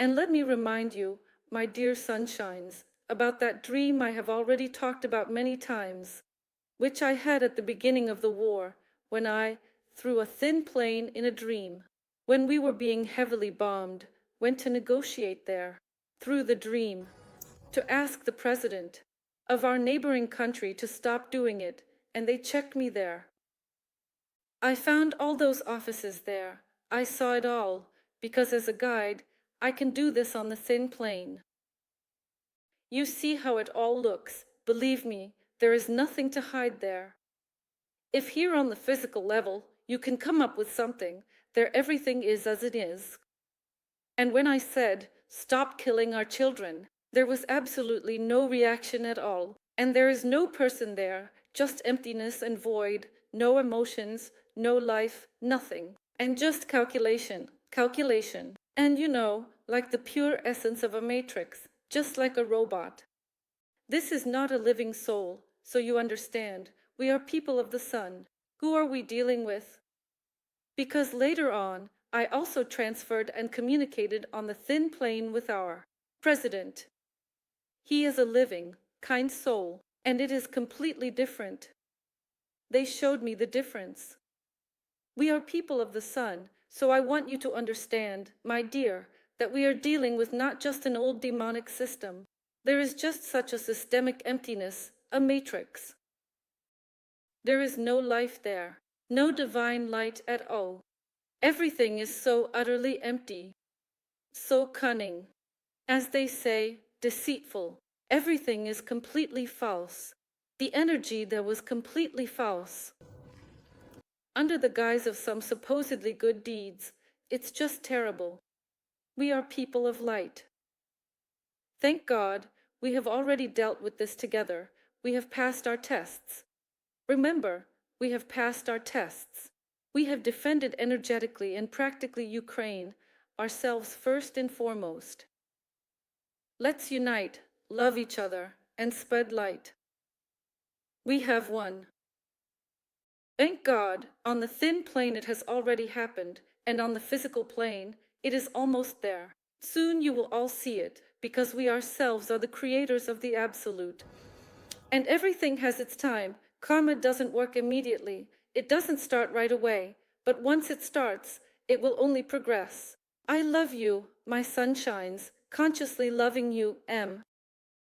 And let me remind you, my dear sunshines, about that dream I have already talked about many times, which I had at the beginning of the war, when I, through a thin plane in a dream, when we were being heavily bombed, went to negotiate there, through the dream, to ask the president of our neighboring country to stop doing it, and they checked me there. I found all those offices there. I saw it all, because as a guide, I can do this on the thin plane. You see how it all looks. Believe me, there is nothing to hide there. If here on the physical level, you can come up with something, there everything is as it is. And when I said, stop killing our children, there was absolutely no reaction at all. And there is no person there, just emptiness and void, no emotions, no life, nothing. And just calculation, calculation. And like the pure essence of a matrix, just like a robot. This is not a living soul, so you understand, we are people of the sun. Who are we dealing with? Because later on, I also transferred and communicated on the thin plane with our president. He is a living, kind soul, and it is completely different. They showed me the difference. We are people of the sun, so I want you to understand, my dear, that we are dealing with not just an old demonic system. There is just such a systemic emptiness, a matrix. There is no life there, no divine light at all. Everything is so utterly empty, so cunning. As they say, deceitful. Everything is completely false. The energy there was completely false. Under the guise of some supposedly good deeds, it's just terrible. We are people of light. Thank God, we have already dealt with this together. We have passed our tests. Remember, we have passed our tests. We have defended energetically and practically Ukraine, ourselves first and foremost. Let's unite, love each other, and spread light. We have won. Thank God, on the thin plane it has already happened, and on the physical plane, it is almost there. Soon you will all see it, because we ourselves are the creators of the Absolute. And everything has its time. Karma doesn't work immediately. It doesn't start right away. But once it starts, it will only progress. I love you, my sunshines, consciously loving you, M.